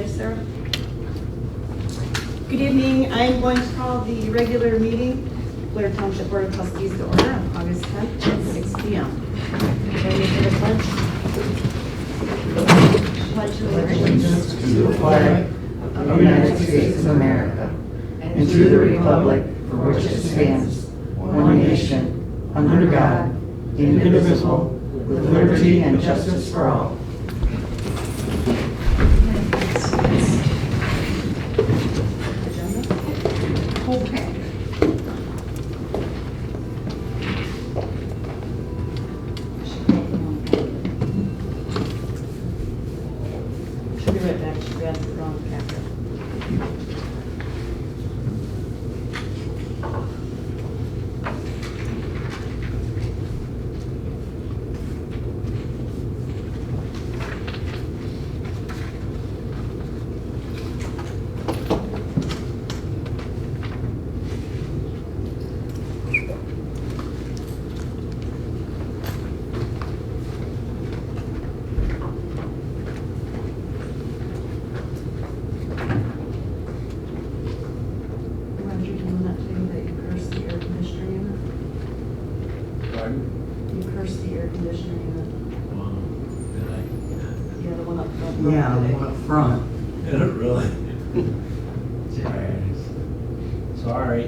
ready, Sarah? Good evening. I'm going to call the regular meeting, Blair Township Board of Trustees to order on August 10th at 6 p.m. Ready for the pledge? Pledge allegiance to the flag of the United States of America and to the republic for which it stands, one nation, under God, indivisible, with liberty and justice for all. Okay. She'll be right back. She grabs the wrong packet. Roger, do you want that thing that you cursed the air conditioner unit? Pardon? You cursed the air conditioner unit. Did Yeah, the one up front. Yeah, the one up front. I? Did it really? Sorry.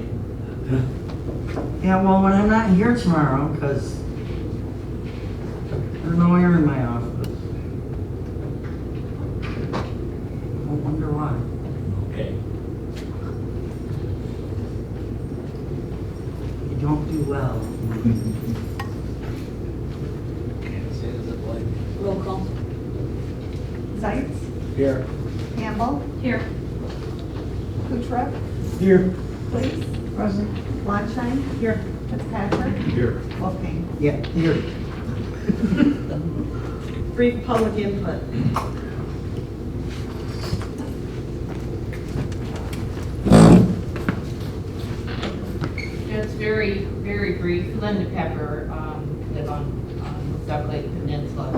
Yeah, well, when I'm not here tomorrow, because there's no air in my office. I wonder why. Okay. You don't do well. Can't say it's a blame. Roll call. Zients, Here. Campbell, Here. Kutrop, Here. Please, Present. Blonstein, Here. Fitzpatrick, Here. Wolfgang. Yeah, here. Brief public input. Just very, very brief. Linda Pepper, live on Duck Lake Peninsula.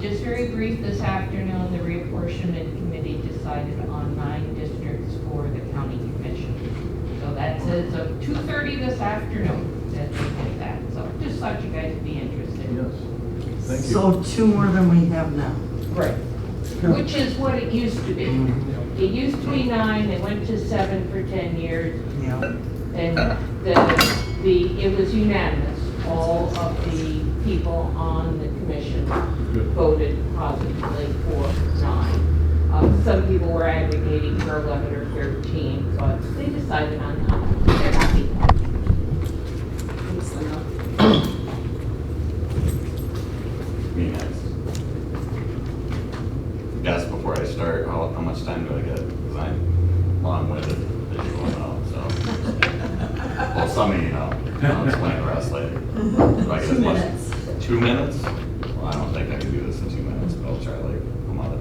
Just very brief, this afternoon, the reapportionment committee decided on 9 districts for the county commission. So that's as of 2:30 this afternoon that they did that. So just thought you guys would be interested. Yes. Thank you. So 2 more than we have now. Right. Which is what it used to be. It used to be 9, they went to 7 for 10 years. Yeah. And it was unanimous. All of the people on the commission voted positively for 9. Some people were advocating for 11 or 13, but they decided on 9. They're happy. Thanks, Linda. Me next. Yes, before I start, how much time do I get? Because I'm long-winded, as you all know, so. Well, some of you know. I'll explain the rest later. Do I get 2 as much- minutes. 2 minutes? Well, I don't think I can do this in 2 minutes, but I'll try like a mother.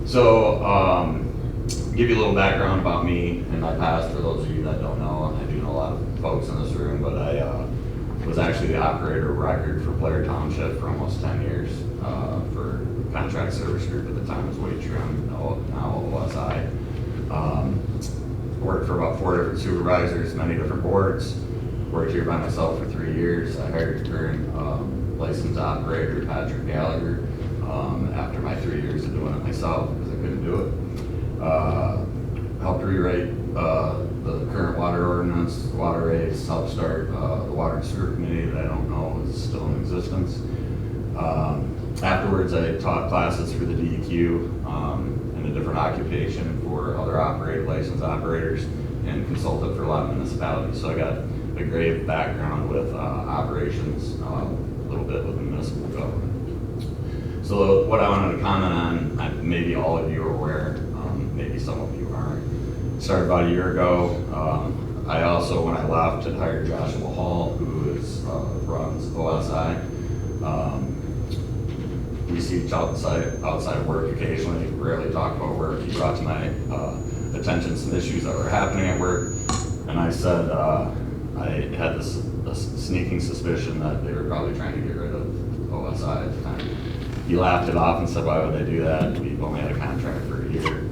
So, give you a little background about me and my past, for those of you that don't know. I do know a lot of folks in this room, but I was actually the operator of record for Blair Township for almost 10 years, for contract service group at the time was Waitrim, now OSI. Worked for about 4 different supervisors, many different boards. Worked here by myself for 3 years. I hired the current licensed operator, Patrick Gallagher, after my 3 years of doing it myself because I couldn't do it. Helped rewrite the current water ordinance, water rates, helped start the water and sewer committee that I don't know is still in existence. Afterwards, I taught classes for the DEQ in a different occupation for other licensed operators and consulted for a lot of municipalities. So I got a great background with operations, a little bit with the municipal government. So what I wanted to comment on, maybe all of you are aware, maybe some of you aren't. Started about a year ago. I also, when I left, had hired Joshua Hall, who runs OSI. We see each outside work occasionally, rarely talk about work. He brought to my attention some issues that were happening at work, and I said I had this sneaking suspicion that they were probably trying to get rid of OSI at the time. He laughed it off and said, why would they do that? We've only had a contract for a year.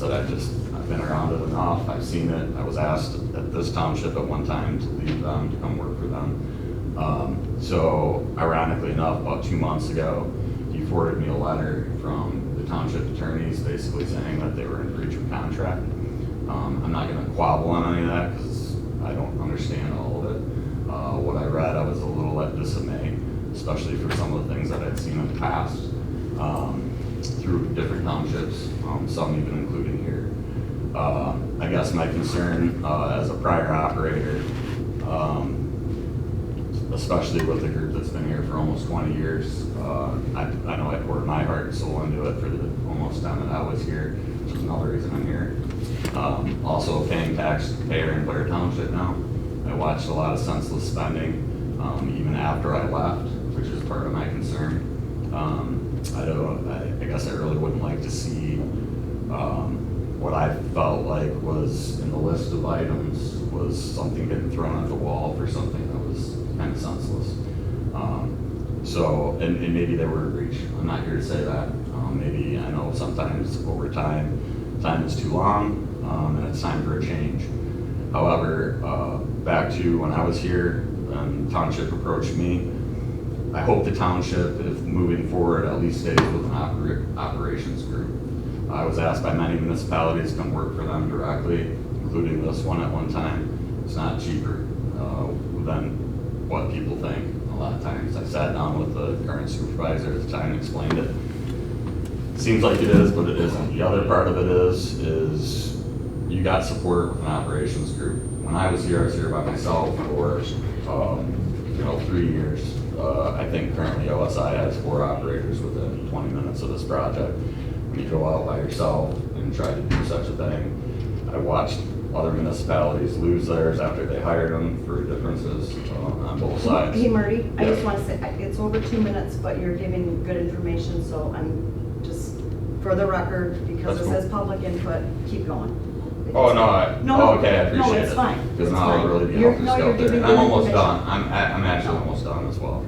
that I've been around it enough, I've seen it. I was asked at this township at one time to leave them, to come work for them. So ironically enough, about 2 months ago, he forwarded me a letter from the township attorneys basically saying that they were in breach of contract. I'm not gonna quabble on any of that because I don't understand all of it. What I read, I was a little dismayed, especially for some of the things that I'd seen in the past through different townships, some even including here. I guess my concern as a prior operator, especially with a group that's been here for almost 20 years, I know I poured my heart and soul into it for the almost time that I was here, which is another reason I'm here. Also a paying taxpayer in Blair Township now. I watched a lot of senseless spending, even after I left, which is part of my concern. I guess I really wouldn't like to see what I felt like was in the list of items was something getting thrown at the wall for something that was kind of senseless. So, and maybe they were a breach. I'm not here to say that. Maybe I know sometimes over time is too long, and it's time for a change. However, back to when I was here and township approached me, I hope the township, if moving forward, at least stays with an operations group. I was asked by many municipalities to come work for them directly, including this one at one time. It's not cheaper than what people think a lot of times. I sat down with the current supervisor at the time and explained it. Seems like it is, but it isn't. The other part of it is you got support with an operations group. When I was here by myself for 3 years. I think currently OSI has 4 operators within 20 minutes of this project. When you go out by yourself and try to do such a thing, I watched other municipalities lose theirs after they hired them for differences on both sides. Hey Marty, I Yeah. just want to say, it's over 2 minutes, but you're giving good information, so I'm just, for the record, because That's it cool. says public input, keep going. Oh, no, No, okay, I appreciate it. No, it's fine. Because It's now I'll fine. really be You're- helping no, you're scope there. giving And I'm good almost information. done. I'm actually almost done as well.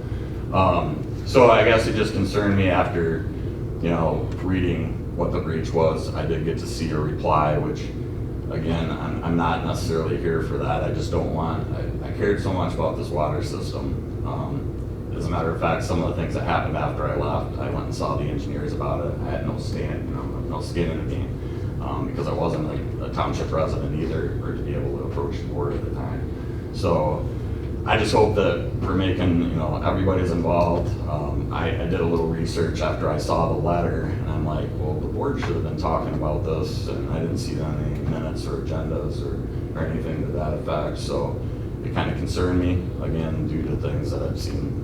So I guess it just concerned me after, reading what the breach was. I did get to see a reply, which, again, I'm not necessarily here for that. I just don't want, I cared so much about this water system. As a matter of fact, some of the things that happened after I left, I went and saw the engineers about it. I had no skin in the game, because I wasn't a township resident either, or to be able to approach the board at the time. So I just hope that we're making, everybody's involved. I did a little research after I saw the letter, and I'm like, well, the board should have been talking about this, and I didn't see any minutes or agendas or anything to that effect. So it kind of concerned me, again, due to things that I've seen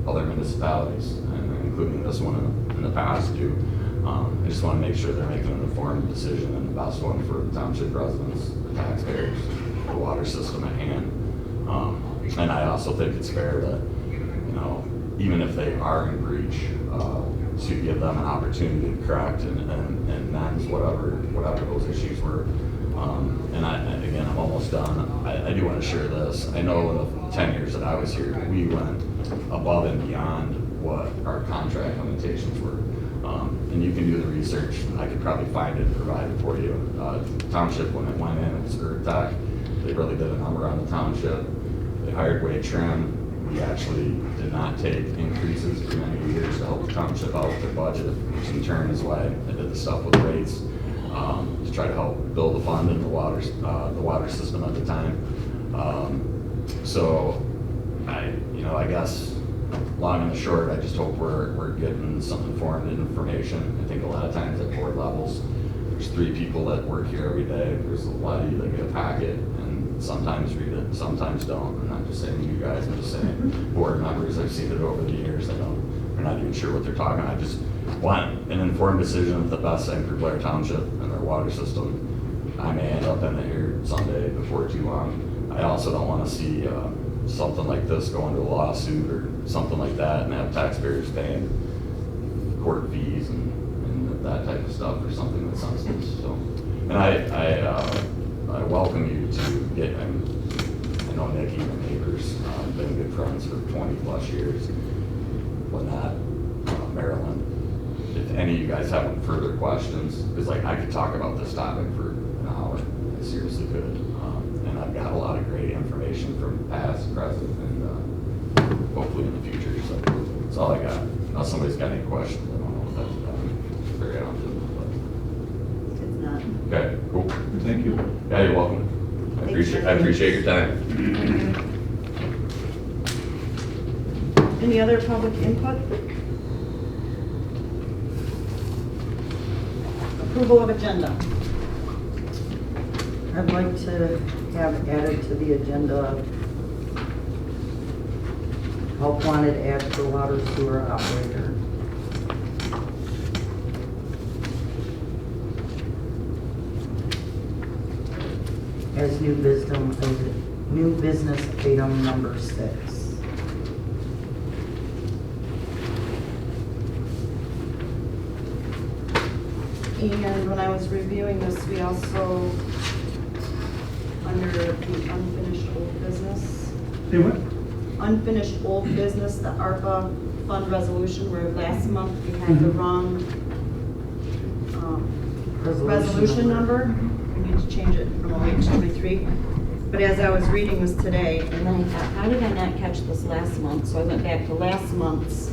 other municipalities, and including this one in the past do. I just want to make sure they're making an informed decision and the best one for the township residents, the taxpayers, the water system at hand. And I also think it's fair that, even if they are in breach, to give them an opportunity to correct and mend whatever those issues were. And again, I'm almost done. I do want to share this. I know in the 10 years that I was here, we went above and beyond what our contract limitations were. And you can do the research. I could probably find it and provide it for you. Township, when it went in, it was Tech. They really did a number on the township. They hired Wade Trim. We actually did not take increases for many years to help the township out with their budget, which in turn is why I did the stuff with rates to try to help build the fund in the water system at the time. So I guess long and the short, I just hope we're getting some informed information. I think a lot of times at board levels, there's 3 people that work here every day. There's a lot of you that get a packet and sometimes read it, sometimes don't. I'm not just saying you guys, I'm just saying board members. I've seen it over the years. They're not even sure what they're talking about. I just want an informed decision of the best thing for Blair Township and their water system. I may end up in it here someday before too long. I also don't want to see something like this go into a lawsuit or something like that and have taxpayers paying court fees and that type of stuff or something that's sensitive. So, and I welcome you to get. I know Nikki and the neighbors been good friends for 20+ years. When that Maryland, any of you guys have further questions, because like I could talk about this topic for an hour. I seriously could. And I've got a lot of great information from past, present, and hopefully in the future. So that's all I got. Unless somebody's got any questions, I don't know if that's very often. It's not. But. Okay, cool. Thank you. Yeah, you're welcome. I appreciate your time. Any other public input? Approval of agenda. I'd like to have added to the agenda, help wanted ad for water sewer operator. As new business item number 6. And when I was reviewing this, we also, under the unfinished old business, Hey, what? unfinished old business, the ARPA fund resolution, where last month we had the wrong resolution number. We need to change it from 08 to 23. But as I was reading this today, and then I thought, how did I not catch this last month? So I went back to last month's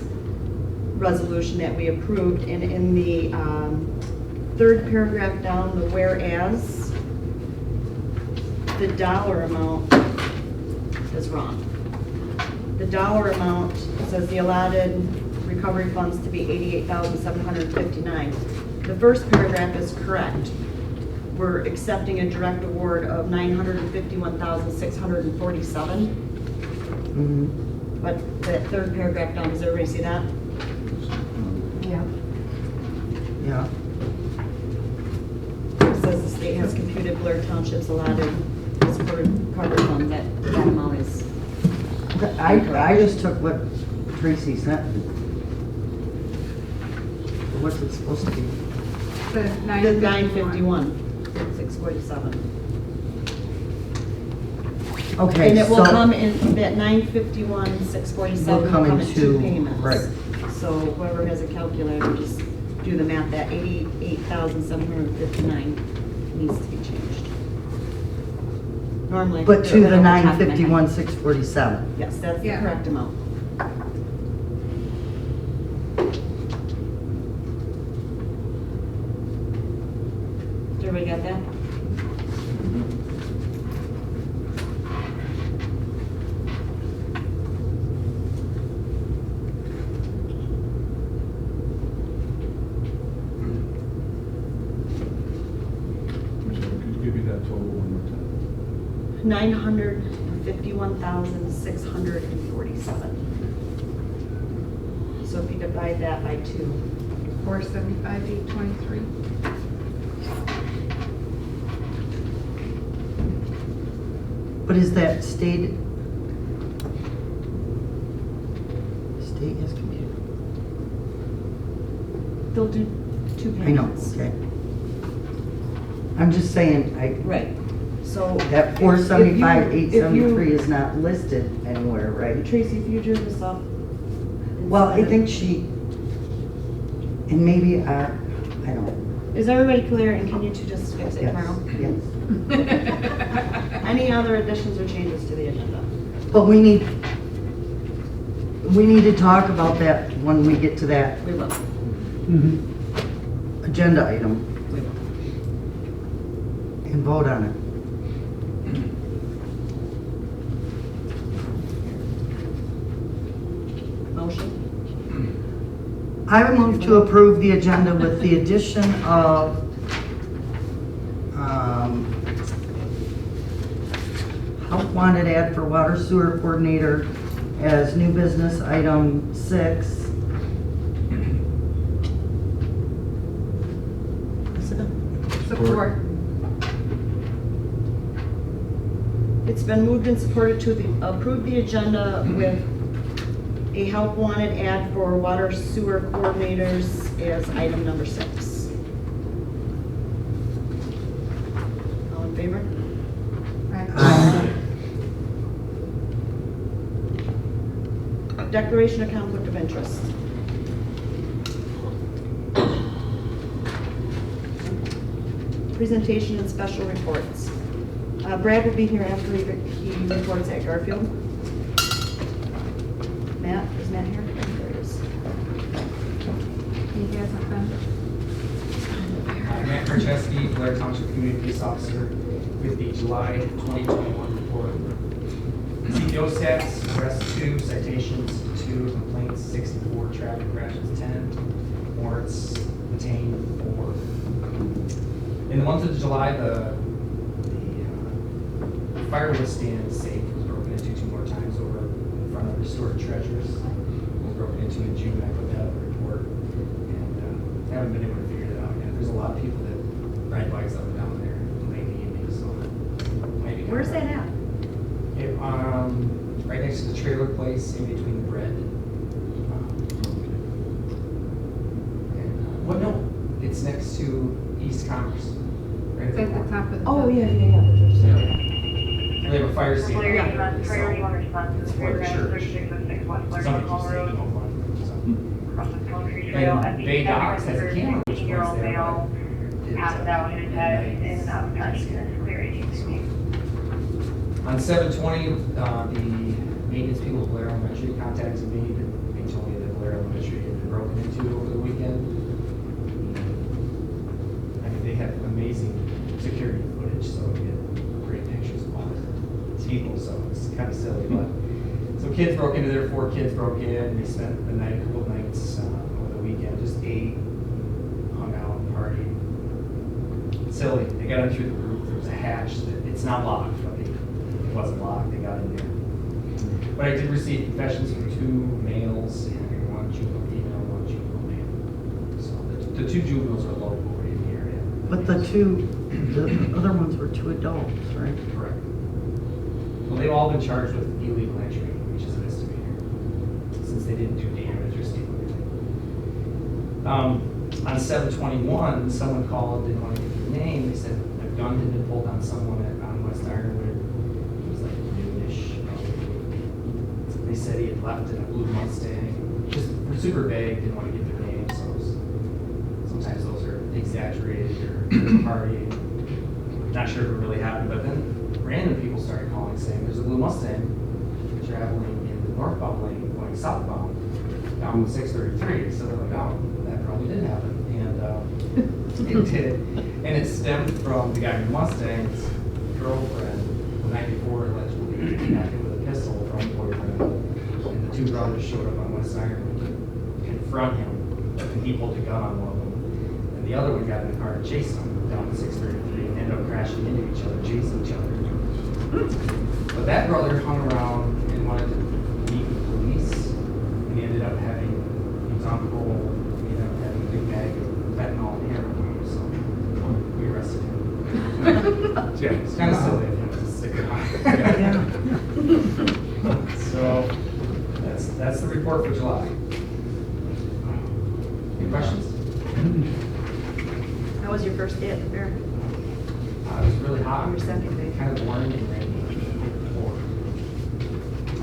resolution that we approved, and in the third paragraph down, the whereas, the dollar amount is wrong. The dollar amount says the allotted recovery funds to be $88,759. The first paragraph is correct. We're accepting a direct award of $951,647. But that third paragraph down, does everybody see that? Yeah. Yeah. It says the state has computed Blair Township's allotted recovery fund, that amount is. I just took what Tracy sent. What's it supposed to be? The The 951, 647. Okay, And it will so- come in, that 951, 647 Will come in two two, payments. right. So whoever has a calculator, just do the math, that 88,759 needs to be changed. Normally. But to they're the over top of my head. 951,647. Yes, that's the Yeah. correct amount. Everybody got that? Could you give me that total one more time? 951,647. So if you divide that by 2, 475, 823. But is that state is computed? they'll do 2 I know, payments. okay. I'm just saying, Right, so. that if 475, you- 873 is not listed anywhere, right? Tracy, if you drew this up. Well, I instead think of- she, and maybe, I don't know. Is everybody clear, and can you two just fix it Yes, tomorrow? yes. Any other additions or changes to the agenda? But we need to talk about that when we get to that We will. agenda item We will. and vote on it. Motion? I would move to approve the agenda with the addition of help wanted ad for water sewer coordinator as new business item 6. Support. It's been moved and supported to approve the agenda with a help wanted ad for water sewer coordinators as item number 6. All in favor? Aye. Declaration of conflict of interest. presentation and special reports. Brad will be here after he reports at Garfield. Matt, is Matt here? There he is. He hasn't been. Matt Trustee, Blair Township Community Police Officer, with the July 2021 report. CPO stats, arrests 2, citations 2, complaints 64, traffic crashes 10, warrants detained 4. In the month of July, the firewood stand safe was broken into 2 more times over in front of restored treasures. It was broken into in June. I put that on the report, and haven't been able to figure it out yet. There's a lot of people that ride bikes up and down there late in the evening, so maybe. Where's that at? Right next to the trailer place, in between the bread. What? No, it's next to East Commerce. Right It's at the top of the. Oh, yeah. Yeah. They have a fire station. Blair, out there, so Priority one response it's to for the church. 3606 West Blair Somebody Hall keeps taking Road, over. across the country trail. And At the Bay Docks has a camera, which 18-year-old was there, male but passed out in his head in and out of consciousness. Clear agency. On 7/20, the maintenance people of Blair Elementary contacted me. They told me that Blair Elementary had been broken into over the weekend. I mean, they have amazing security footage, so we get great pictures of all the people, so it's kind of silly, but. So kids broke into there, 4 kids broke in. They spent the night, a couple of nights over the weekend, just ate, hung out, partied. Silly. They got in through the roof. There was a hatch that it's not locked, but it wasn't locked. They got in there. But I did receive confessions from 2 males and 1 juvenile female, 1 juvenile male. So the 2 juveniles are local in the area. But the other ones were 2 adults, right? Correct. Well, they've all been charged with illegal entry, which is a misdemeanor, since they didn't do damage or steal anything. On 7/21, someone called, didn't want to give their name. They said a gun had been pulled on someone on West Ironwood. It was like noonish. They said he had left in a blue Mustang. Just super vague, didn't want to give their name, so sometimes those are exaggerated or party. Not sure if it really happened, but then random people started calling saying there's a blue Mustang traveling in the northbound lane going southbound down 633. So they're like, oh, that probably did happen. And it did. And it stemmed from the guy in the Mustang's girlfriend the night before allegedly got hit with a pistol from the boyfriend. And the 2 brothers showed up on West Ironwood to confront him. And he pulled a gun on one of them. And the other one got in the car and chased him down 633 and ended up crashing into each other, chasing each other. But that brother hung around and wanted to meet with police, and he ended up having, he was on parole, he ended up having a big bag of fentanyl and heroin, so we arrested him. Yeah, it's kind of silly of him to stick around. So, that's the report for July. Any questions? How was your first day at the fair? It was really hot. Your second day. Kind of boring and rainy.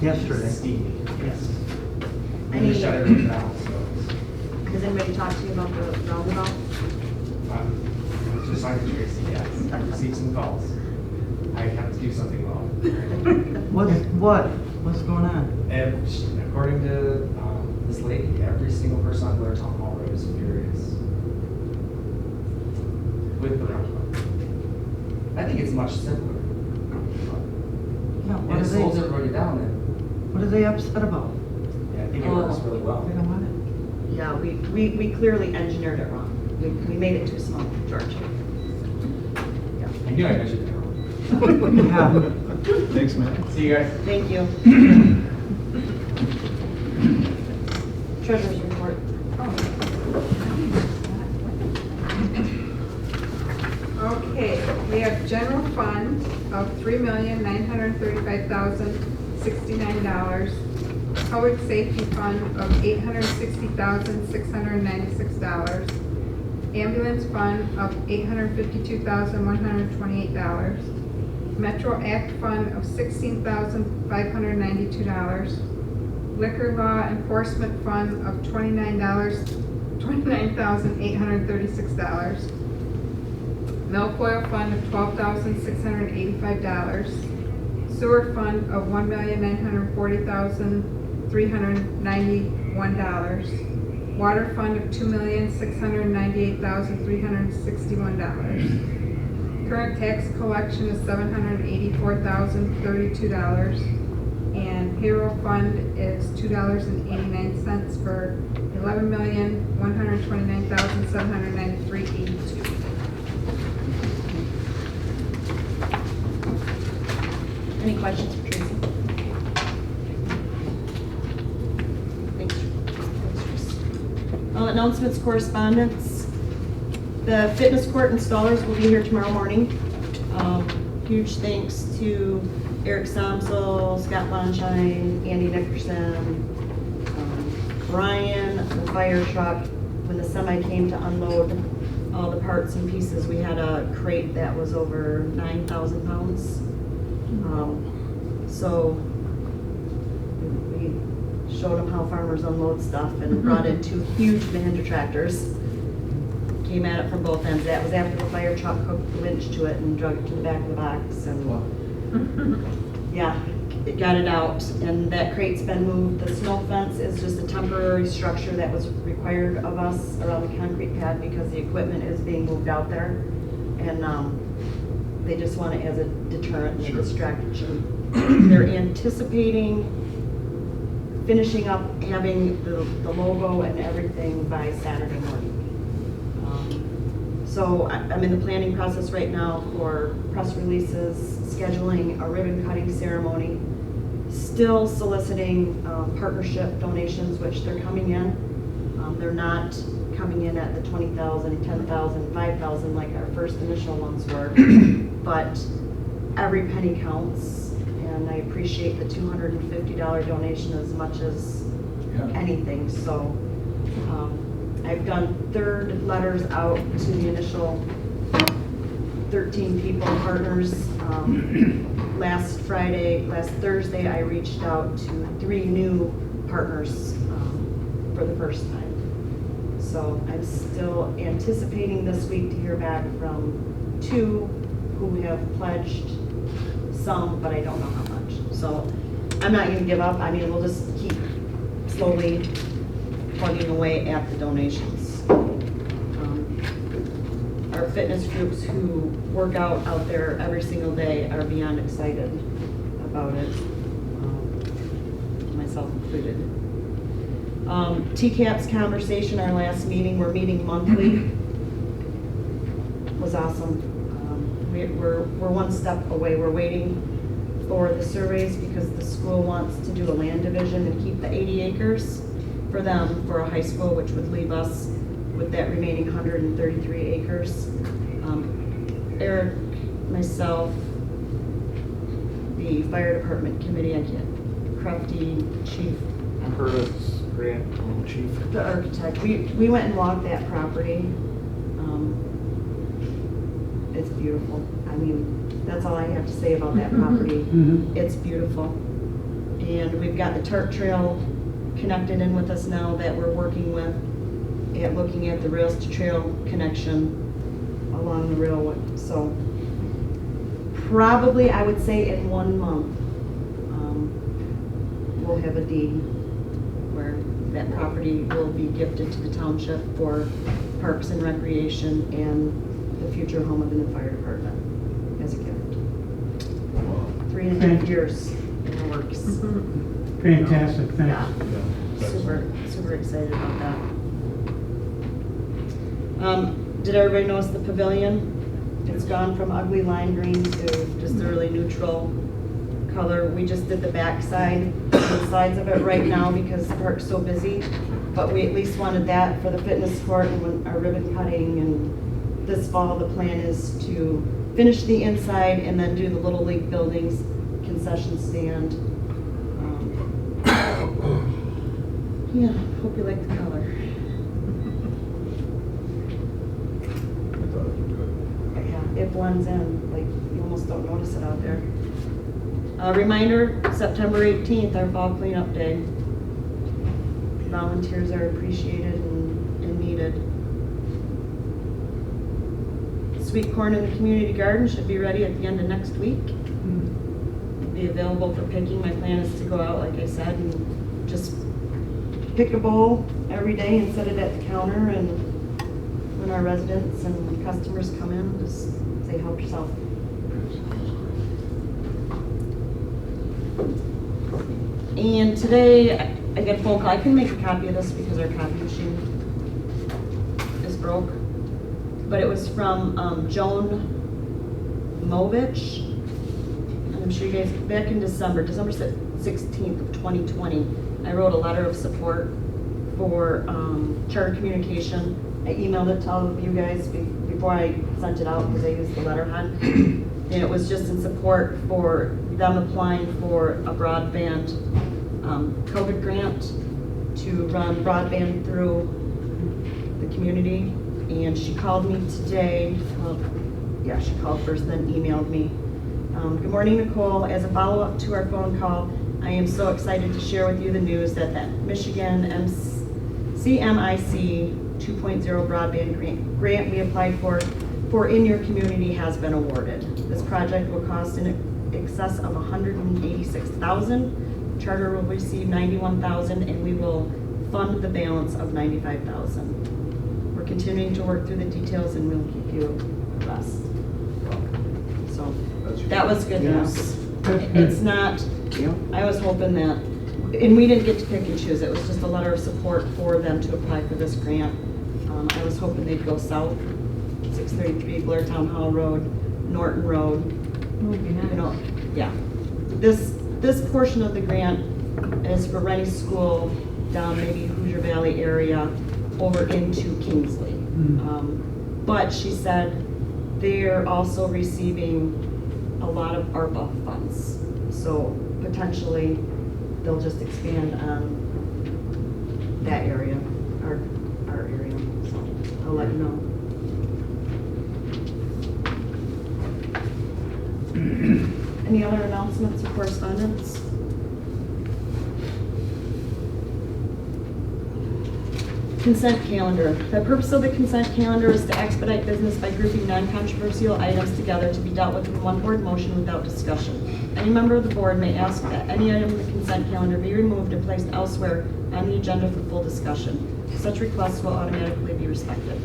Yesterday. Steamy, yes. Any- And they shut everything down, so. Has anybody talked to you about the roundabout? Just like Tracy, yes. I received some calls. I have to do something about it. What's going on? And according to this lady, every single person on Blair Town Hall Road is furious with the roundabout. I think it's much simpler. Yeah, And it slows everybody down, and what are they upset about? yeah, I think it works really well. They don't want it. Yeah, we clearly engineered it wrong. We made it too small, George. I knew I measured that wrong. Yeah. Thanks, man. See you guys. Thank you. Treasurer's report. Okay, we have general fund of $3,935,069. Public safety fund of $860,696. Ambulance fund of $852,128. Metro Act fund of $16,592. Liquor law enforcement fund of $29,836. Milk oil fund of $12,685. Sewer fund of $1,940,391. Water fund of $2,698,361. Current tax collection is $784,032. And payroll fund is $2.89 for $11,129,793.82. Any questions for Tracy? Thanks. Announcements, correspondence. The fitness court installers will be here tomorrow morning. Huge thanks to Eric Somsel, Scott Bonshine, Andy Nickerson, Brian, the fire truck. When the semi came to unload all the parts and pieces, we had a crate that was over 9,000 pounds. So we showed them how farmers unload stuff and brought in 2 huge Mahindra tractors. Came at it from both ends. That was after the fire truck hooked the winch to it and drug it to the back of the box. And yeah, it got it out. And that crate's been moved. The snow fence is just a temporary structure that was required of us around the concrete pad because the equipment is being moved out there. And they just want it as a deterrent and a distraction. They're anticipating finishing up having the logo and everything by Saturday morning. So I'm in the planning process right now for press releases, scheduling a ribbon cutting ceremony, still soliciting partnership donations, which they're coming in. They're not coming in at the 20,000, 10,000, 5,000 like our first initial ones were, but every penny counts, and I appreciate the $250 donation as much as anything. So I've done 3rd letters out to the initial 13 people, partners. Last Thursday, I reached out to 3 new partners for the first time. So I'm still anticipating this week to hear back from 2 who have pledged some, but I don't know how much. So I'm not going to give up. I mean, we'll just keep slowly plugging away at the donations. Our fitness groups who work out there every single day are beyond excited about it, myself included. TCAP's conversation, our last meeting, we're meeting monthly, was awesome. We're one step away. We're waiting for the surveys because the school wants to do a land division and keep the 80 acres for them for a high school, which would leave us with that remaining 133 acres. Eric, myself, the fire department committee, Trustee, chief. Curtis, Grant, chief. The architect. We went and walked that property. It's beautiful. I mean, that's all I have to say about that property. It's beautiful. And we've got the Tart Trail connected in with us now that we're working with, looking at the rails to trail connection along the railway. So probably I would say in 1 month we'll have a deed where that property will be gifted to the township for parks and recreation and the future home of the new fire department as a gift. 3.5 years in the works. Fantastic, thanks. Yeah. Super excited about that. Did everybody notice the pavilion? It's gone from ugly lime green to just a really neutral color. We just did the back side, the sides of it right now because the park's so busy. But we at least wanted that for the fitness court and when our ribbon cutting. And this fall, the plan is to finish the inside and then do the Little League buildings, concession stand. Yeah, hope you like the color. Yeah, it blends in, like you almost don't notice it out there. Reminder, September 18th, our fall cleanup day. Volunteers are appreciated and needed. sweet corn in the community garden should be ready at the end of next week. Be available for picking. My plan is to go out, like I said, and just pick a bowl every day and set it at the counter, and when our residents and customers come in, just say, help yourself. And today, I got a phone call. I couldn't make a copy of this because our copy machine is broke. But it was from Joan Movich. And I'm sure you guys, back in December 16th of 2020, I wrote a letter of support for charter communication. I emailed it to all of you guys before I sent it out because I used the letterhead. And it was just in support for them applying for a broadband COVID grant to run broadband through the community. And she called me today. She called first, then emailed me. Good morning, Nicole. As a follow-up to our phone call, I am so excited to share with you the news that the Michigan CMIC 2.0 broadband grant we applied for in your community has been awarded. This project will cost in excess of $186,000. Charter will receive $91,000, and we will fund the balance of $95,000. We're continuing to work through the details, and we'll keep you abreast. So that was good news. It's not. I was hoping that, and we didn't get to pick and choose. It was just a letter of support for them to apply for this grant. I was hoping they'd go south, 633 Blair Town Hall Road, Norton Road. You know, yeah. This portion of the grant is for Rennie School down maybe Hoosier Valley area over into Kingsley. But she said they're also receiving a lot of ARPA funds. So potentially they'll just expand on that area, our area. So I'll let you know. Any other announcements or correspondence? Consent calendar. The purpose of the consent calendar is to expedite business by grouping non-controversial items together to be dealt with in one board motion without discussion. Any member of the board may ask that any item in the consent calendar be removed and placed elsewhere on the agenda for full discussion. Such requests will automatically be respected.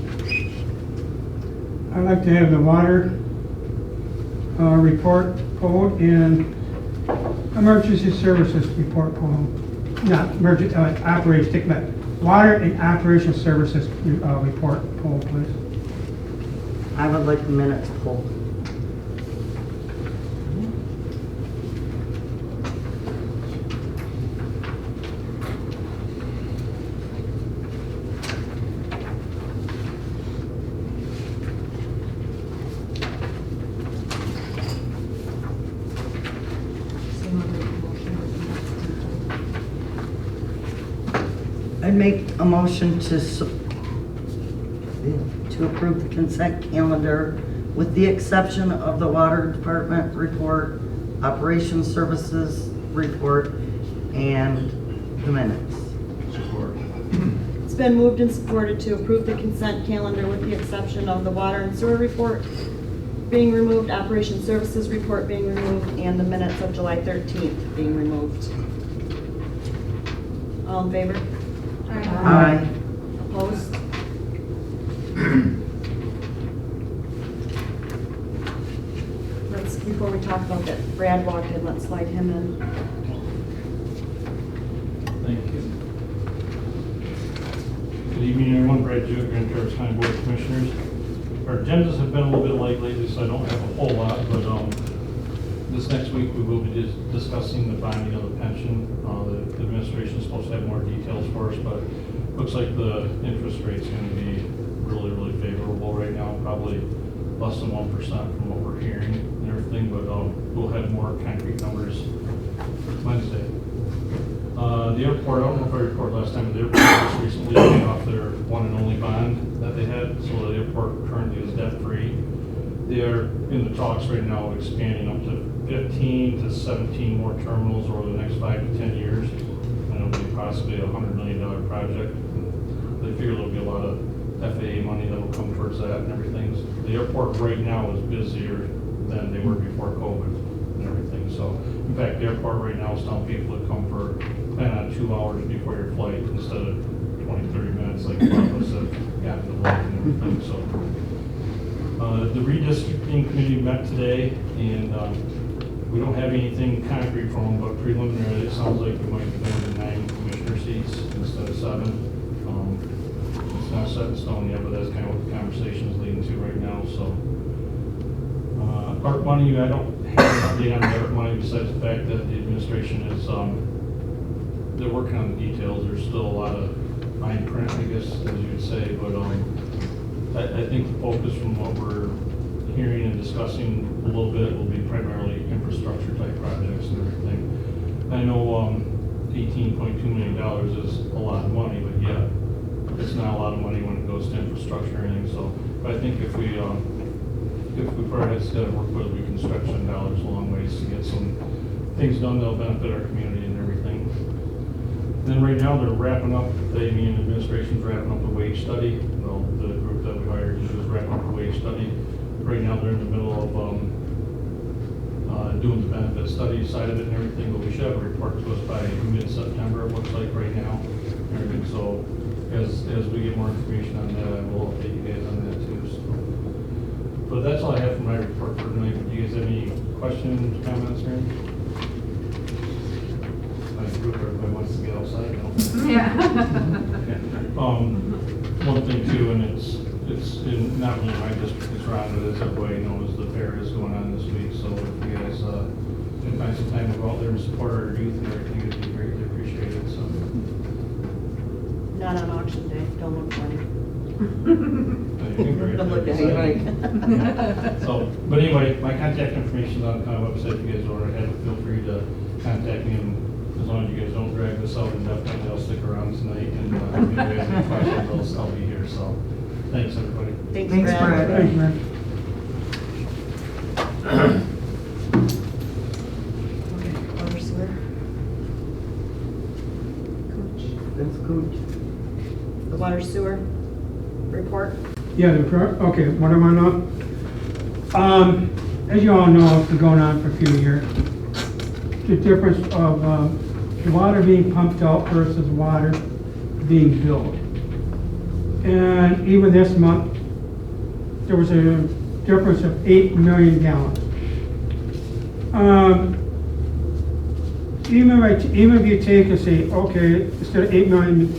I'd like to have the water report pulled and emergency services report pulled. Not emergency, operations, take that. Water and operational services report pulled, please. I would like the minutes pulled. I'd make a motion to approve the consent calendar with the exception of the water department report, operations services report, and the minutes. Support. It's been moved and supported to approve the consent calendar with the exception of the water and sewer report being removed, operation services report being removed, and the minutes of July 13th being removed. All in favor? Aye. Opposed? Before we talk about that, Brad walked in, let's slide him in. Thank you. Good evening, everyone. Brad Jewett, Grand Traverse County Board of Commissioners. Our agendas have been a little bit light lately, so I don't have a whole lot, but this next week we will be discussing the binding of the pension. The administration is supposed to have more details for us, but it looks like the interest rate's going to be really, really favorable right now, probably less than 1% from what we're hearing and everything, but we'll have more concrete numbers Wednesday. The airport, I don't know if I reported last time, but the airport just recently paid off their one and only bond that they had, so the airport currently is debt-free. They are in the talks right now of expanding up to 15 to 17 more terminals over the next 5 to 10 years, and it'll be possibly a $100 million project. They figure there'll be a lot of FAA money that will come towards that and everything. the airport right now is busier than they were before COVID and everything. So, in fact, the airport right now is telling people to come for, plan on 2 hours before your flight instead of 20, 30 minutes like a lot of us have gotten to work and everything, so. The redistricting committee met today, and we don't have anything concrete from them, but preliminarily, it sounds like we might be going to 9 commissioner seats instead of 7. It's not set in stone yet, but that's kind of what the conversation is leading to right now, so. ARP money, I don't have an update on the ARP money besides the fact that the administration is, they're working on the details. There's still a lot of fine print, I guess, as you would say, but I think the focus from what we're hearing and discussing a little bit will be primarily infrastructure type projects and everything. I know $18.2 million is a lot of money, but yeah, it's not a lot of money when it goes to infrastructure or anything. So, but I think if we put our heads together and work with it, we can stretch some dollars a long ways to get some things done that'll benefit our community and everything. Then right now they're wrapping up, the administration's wrapping up the wage study. Well, the group that we hired is wrapping up the wage study. Right now they're in the middle of doing the benefit study side of it and everything, but we should have a report to us by mid-September, it looks like right now. And everything. So as we get more information on that, I will update you guys on that too. So. But that's all I have for my report for tonight. Do you guys have any questions, comments, or anything? I group everybody wants to get outside, don't they? Yeah. One thing too, and it's in, not really my district, it's around it, as everybody knows, the fair is going on this week, so if you guys can find some time to go out there and support our youth and everything, it'd be greatly appreciated, so. Not on auction day, don't look funny. Don't look at me like. So, but anyway, my contact information is on the website. If you guys already have it, feel free to contact me. And as long as you guys don't drag this out indefinitely, I'll stick around tonight. And if you guys have any questions, I'll be here. So, thanks everybody. Thanks, Thanks, Brad. Brad. Thanks, man. Okay, water sewer. Coach. That's good. The water sewer report. Yeah, okay, what am I not? As you all know, it's been going on for a few years. The difference of the water being pumped out versus water being billed. And even this month, there was a difference of 8 million gallons. Even if you take and say, okay, instead of 8 million,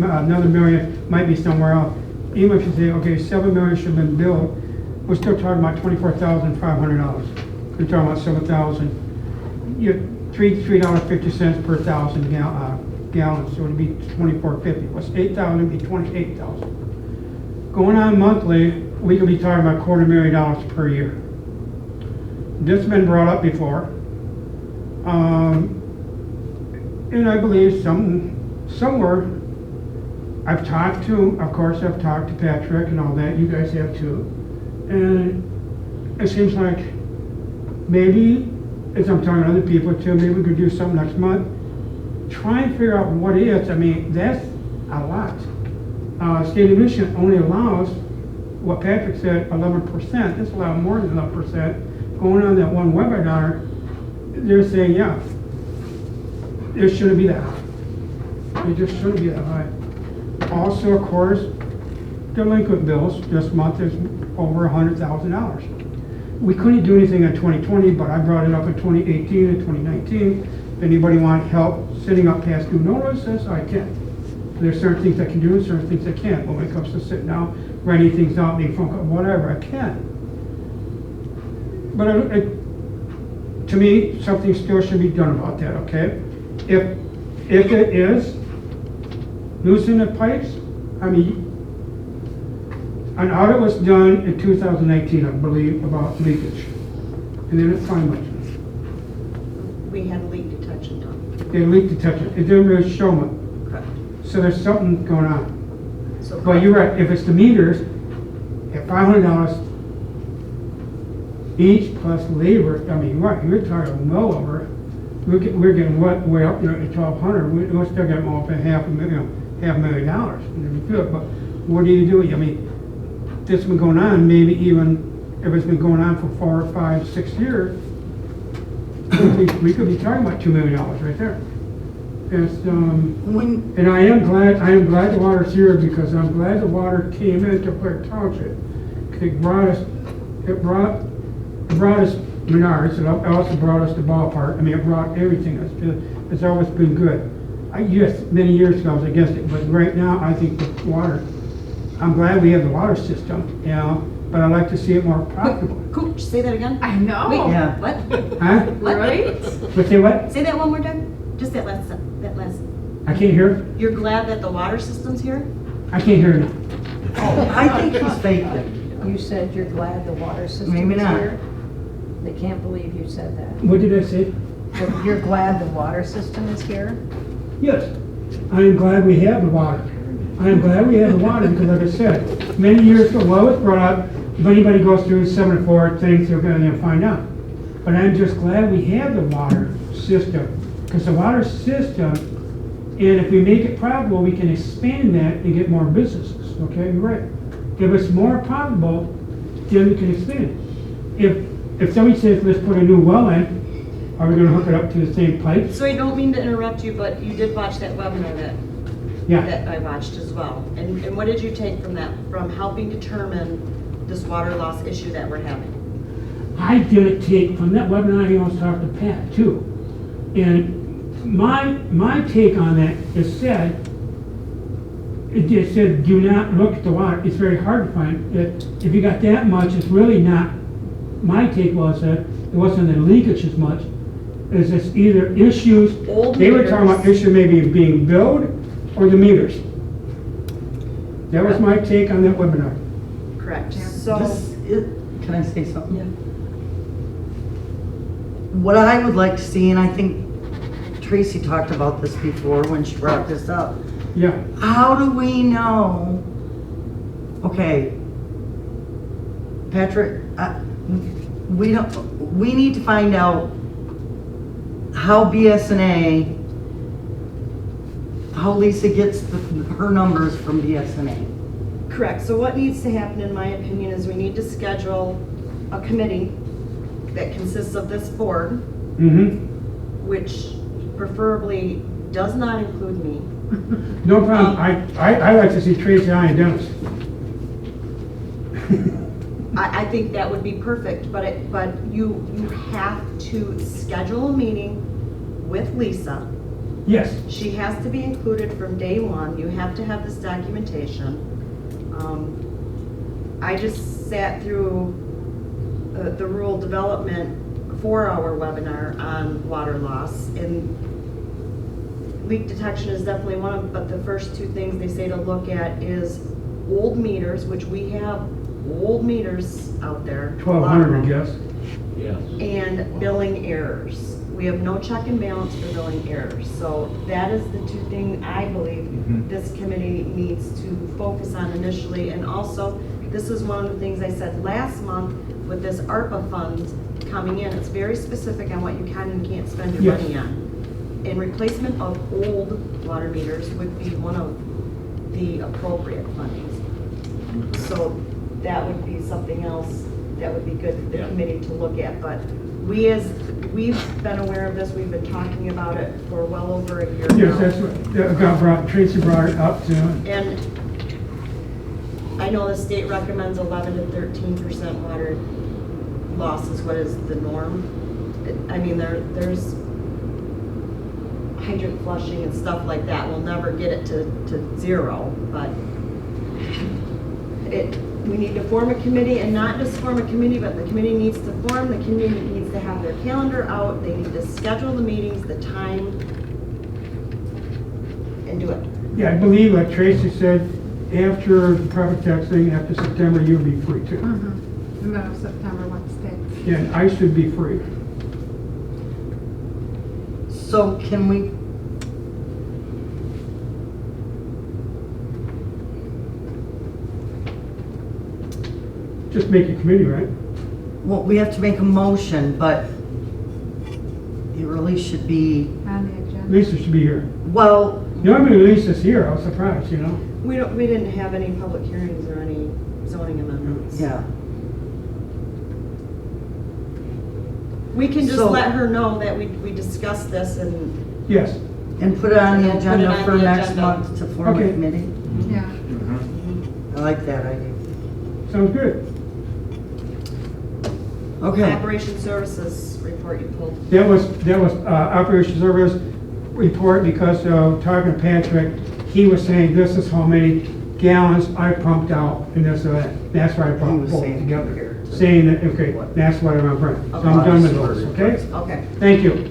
another million might be somewhere else. Even if you say, okay, 7 million should have been billed, we're still talking about $24,500. We're talking about 7,000. You $3.50 per 1,000 gallons, so it'd be $24.50. What's 8,000? It'd be $28,000. Going on monthly, we could be talking about $250,000 per year. This has been brought up before, and I believe somewhere. I've talked to Patrick and all that, you guys have too. And it seems like maybe, as I'm talking to other people too, maybe we could do something next month. Try and figure out what it is. I mean, that's a lot. State of Michigan only allows, what Patrick said, 11%. This allows more than 11%. Going on that one webinar, they're saying, yeah, it shouldn't be that high. It just shouldn't be that high. Also, of course, delinquent bills this month is over $100,000. We couldn't do anything in 2020, but I brought it up in 2018 and 2019. If anybody wants help sitting up past due notices, I can. There's certain things I can do and certain things I can't. But when it comes to sitting down, writing things out, making phone calls, whatever, I can. But to me, something still should be done about that, okay? If it is loosening the pipes, I mean, an audit was done in 2019, I believe, about leakage. And then it's fine. We had leak detection done. They leak detection. It didn't really show them. Correct. So there's something going on. So But you're right, if it's the meters, at $500 each plus labor, I mean, right, you're talking well over. We're getting way up there at $1,200. We're still getting off at $500,000. And it'd be good, but what do you do? I mean, this has been going on, maybe even if it's been going on for 4 or 5, 6 years, we could be talking about $2 million right there. It's, and I am glad the water's here, because I'm glad the water came into Blair Township. It brought us Menards, it also brought us the ballpark. I mean, it brought everything. It's always been good. Yes, many years ago I was against it, but right now I think the water, I'm glad we have the water system, you know, but I'd like to see it more profitable. Coach, say that again? I know. Wait, Yeah. what? Huh? What? Right? But say what? Say that one more time. Just that last. I can't hear? You're glad that the water system's here? I can't hear now. Oh, I think he's faking. You said you're glad the water system Maybe is not. here? They can't believe you said that. What did I say? That you're glad the water system is here? Yes, I am glad we have the water. I am glad we have the water, because like I said, many years ago, well, it was brought up, if anybody goes through 7 or 4 things, they're gonna find out. But I'm just glad we have the water system, because the water system, and if we make it profitable, we can expand that and get more businesses, okay, you're right. If it's more profitable, then we can expand it. If somebody says, let's put a new well in, are we gonna hook it up to the same pipe? So I don't mean to interrupt you, but you did watch that webinar Yeah, that I watched as well. And what did you take from that, from helping determine this water loss issue that we're having? I did take, from that webinar, I almost talked to Pat too. And my take on that is it just said, do not look at the water. It's very hard to find it. If you got that much, it's really not, my take was that it wasn't a leakage as much. It's just either issues, Old they were talking about meters. issue maybe being billed or the meters. That was my take on that webinar. Correct. So, Can I say something? What I would like to see, and I think Tracy talked about this before when she brought this up, Yeah, how do we know, okay, Patrick, we need to find out how BSNA, how Lisa gets her numbers from BSNA. correct. So what needs to happen, in my opinion, is we need to schedule a committee that consists of this board, which preferably does not include me. no problem. I like to see Tracy, I, and Dennis. I think that would be perfect, but you have to schedule a meeting with Lisa. Yes, She has to be included from day one. You have to have this documentation. I just sat through the rural development 4-hour webinar on water loss, and leak detection is definitely one of, but the first 2 things they say to look at is old meters, which we have old meters out there. 1,200, I guess. And billing errors. We have no check and balance for billing errors. So that is the 2 things I believe this committee needs to focus on initially. And also, this is one of the things I said last month with this ARPA funds coming in. It's very specific on what you can and can't spend your Yes. money on. And replacement of old water meters would be one of the appropriate fundings. So that would be something else that would be good for the committee to look at. But we've been aware of this, we've been talking about it for well over a year now. Yes, that's what, Tracy brought it up to. And I know the state recommends 11 to 13% water loss is what is the norm. I mean, there's hydrant flushing and stuff like that. We'll never get it to 0, but we need to form a committee, and not just form a committee, but the committee needs to form, the committee needs to have their calendar out, they need to schedule the meetings, the time, and do it. Yeah, I believe, like Tracy said, after the property tax thing, after September, you'll be free too. Middle of September, Wednesday. Yeah, and I should be free. So can we, Just make a committee, right? well, we have to make a motion, but it really should be, On the agenda. Lisa should be here. well, Normally Lisa's here, I was surprised, you know? We didn't have any public hearings or any zoning zoning amendments. Yeah. We can just So- let her know that we discussed this and, Yes, And put it on the Put it agenda on for the next agenda. month to form a Okay. committee. Yeah. I like that idea. sounds good. Okay. operation services report you pulled. That was Operation Service report because talking to Patrick, he was saying this is how many gallons I pumped out and this or that. That's why I He pumped was both saying together. compared to- Saying that, okay, that's what I remember. So I'm done with those, okay? Okay, Thank you.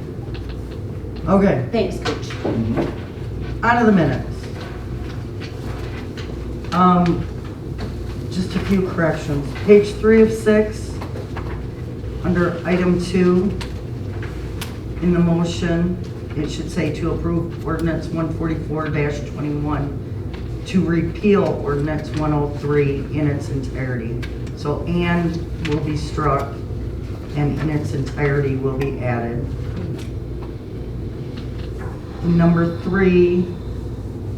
Okay, thanks, Coach. on to the minutes. Just a few corrections. Page 3 of 6, under item 2, in the motion, it should say to approve ordinance 144-21, to repeal ordinance 103 in its entirety. So "and" will be struck, and "in its entirety" will be added. Number 3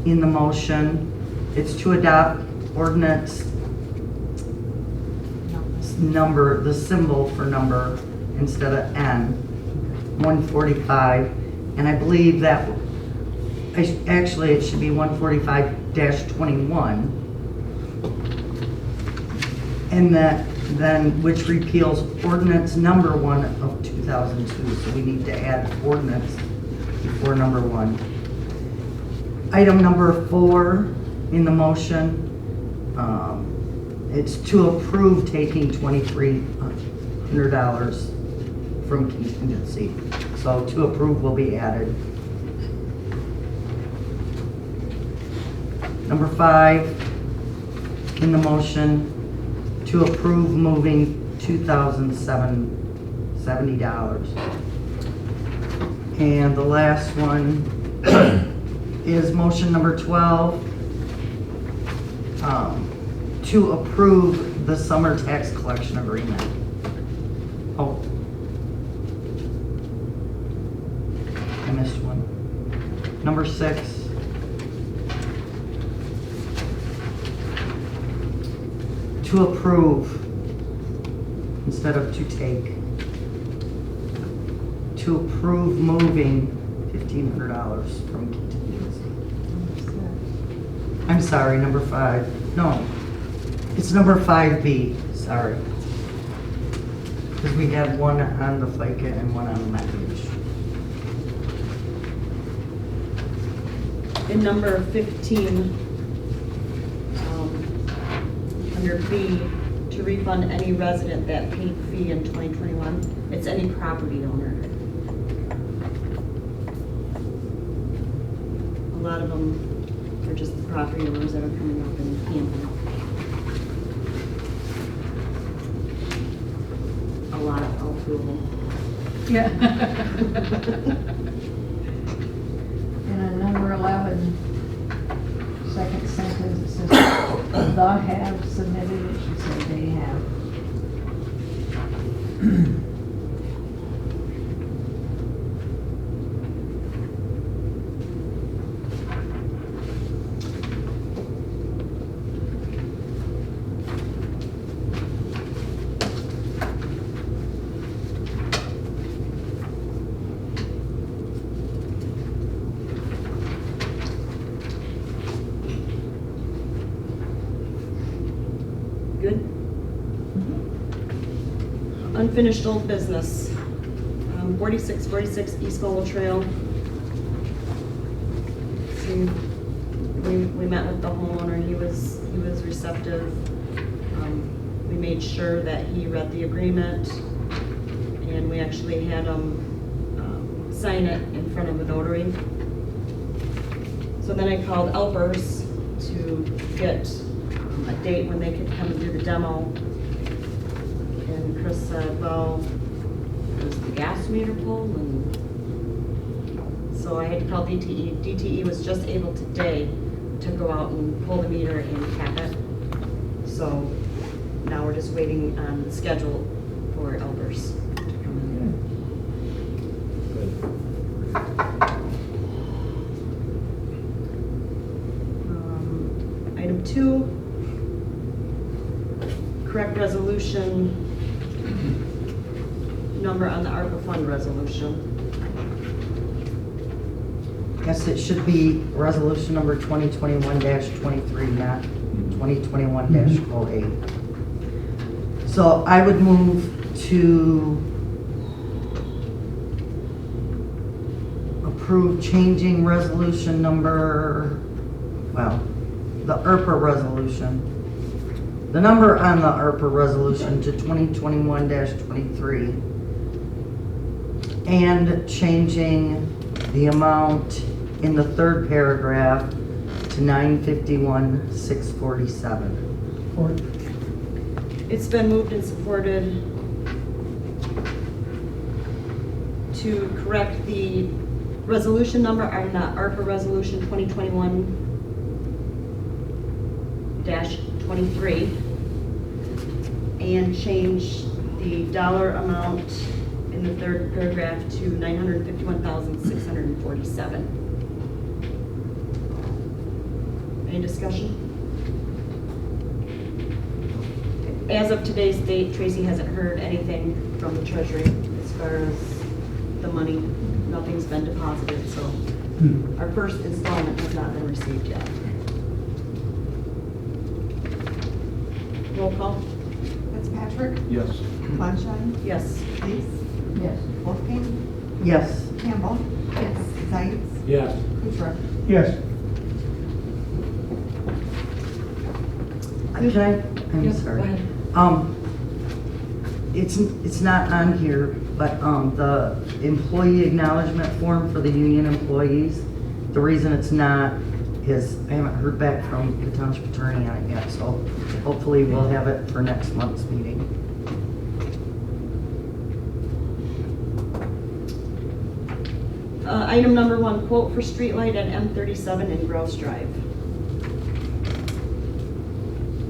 in the motion, it's to adopt ordinance number, the symbol for number instead of N, 145. And I believe that, actually it should be 145-21. And that then, which repeals ordinance number 1 of 2002. So we need to add ordinance before number 1. Item number 4 in the motion, it's to approve taking $2,300 from contingency. So to approve will be added. Number 5 in the motion, to approve moving $2,070. And the last one is motion number 12, to approve the summer tax collection agreement. Oh. I missed one. Number 6. To approve instead of to take. To approve moving $1,500 from contingency. I'm sorry, number 5. No, it's number 5B, sorry. Because we had one on the FICA and one on the McIntosh. In number 15, under B, to refund any resident that paid fee in 2021, it's any property owner. A lot of them are just the property owners that are coming up and camping. A lot of approval. Yeah. And on number 11, second sentence, it says, "the have submitted," it should say "they have." Good? Unfinished old business. 4646 East Lowell Trail. See, we met with the homeowner, he was receptive. We made sure that he read the agreement, and we actually had him sign it in front of a notary. So then I called Elpers to get a date when they could come and do the demo. And Chris said, well, there's the gas meter pulled, and so I had to call DTE. DTE was just able today to go out and pull the meter and cap it. So now we're just waiting on the schedule for Elpers to come in. Item 2, resolution number on the ARPA fund resolution. Yes, it should be resolution number 2021-23, not 2021-08. So I would move to approve changing resolution number, well, the ARPA resolution. The number on the ARPA resolution to 2021-23 and changing the amount in the third paragraph to $951,647. Or, It's been moved and supported to correct the resolution number on the ARPA resolution 2021-23 and change the dollar amount in the third paragraph to $951,647. Any discussion? As of today's date, Tracy hasn't heard anything from the Treasury as far as the money. Nothing's been deposited, so our first installment has not been received yet. Roll call? Fitzpatrick, Yes. Fleischman, Yes. Lees, Yes. Wolfgang, Yes. Campbell. Yes. Zients, Yes. Kuchar. yes, I'm Yes, sorry. go ahead. It's not on here, but the employee acknowledgement form for the union employees, the reason it's not is I haven't heard back from the township attorney on it yet, so hopefully we'll have it for next month's meeting. Item number 1, quote for streetlight at M37 in Grouse Drive.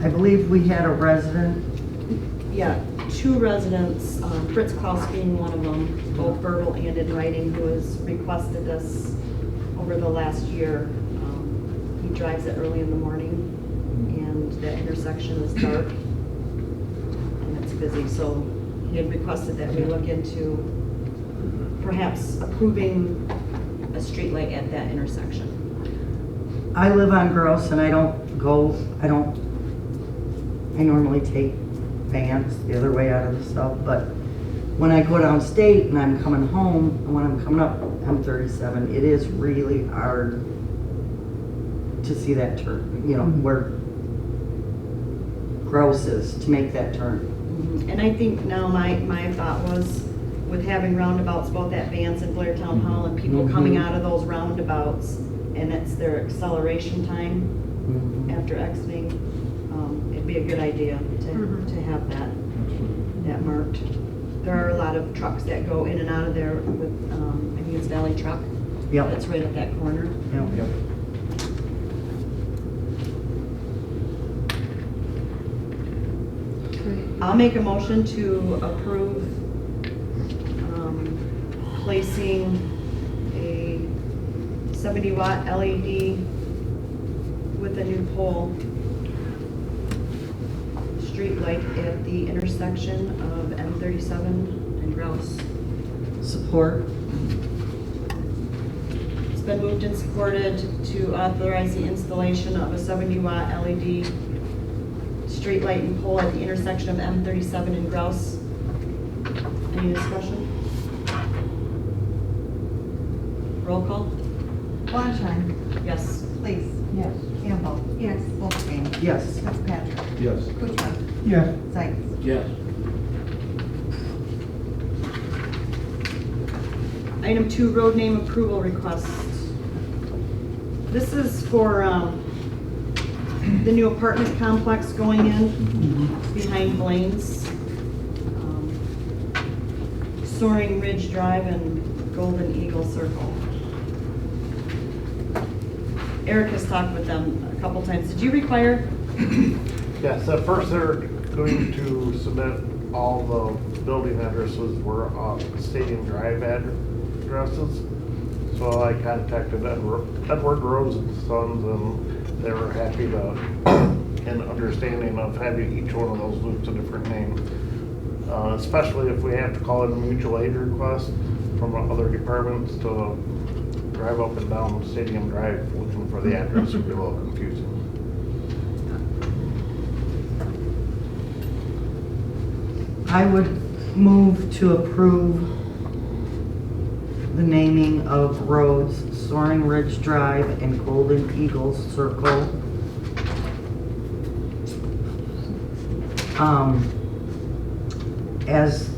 I believe we had a resident, Yeah, 2 residents, Fritz Klaus being one of them, both verbal and in writing, who has requested this over the last year. He drives it early in the morning, and that intersection is dark, and it's busy, so he had requested that we look into perhaps approving a streetlight at that intersection. I live on Gross and I normally take vans the other way out of the stuff, but when I go downstate and I'm coming home, and when I'm coming up M37, it is really hard to see that turn, where Gross is, to make that turn. And I think now my thought was, with having roundabouts both at Vance and Blair Town Hall and people coming out of those roundabouts, and it's their acceleration time after exiting, it'd be a good idea to have that marked. There are a lot of trucks that go in and out of there with, I think it's Valley Truck. Yep. That's right at that corner. Yep. I'll make a motion to approve placing a 70-watt LED with a new pole street light at the intersection of M37 and Grouse. Support. It's been moved and supported to authorize the installation of a 70-watt LED street light and pole at the intersection of M37 and Grouse. Any discussion? Roll call? Fleischman, Yes. Lees, Yes. Campbell. Yes. Wolfgang. Yes. Fitzpatrick, Yes. Kuchar. yes, Zients. Yes. Item 2, road name approval request. This is for the new apartment complex going in behind Blaine's. Soaring Ridge Drive and Golden Eagle Circle. Eric has talked with them a couple times. Did you require? Yes, at first they're going to submit all the building addresses were Stadium Drive addresses. So I contacted Edward Rose and Sons, and they were happy to and understanding of having each one of those loops a different name. Especially if we have to call in a mutual aid request from other departments to drive up and down Stadium Drive looking for the address would be a little confusing. I would move to approve the naming of roads Soaring Ridge Drive and Golden Eagle Circle. As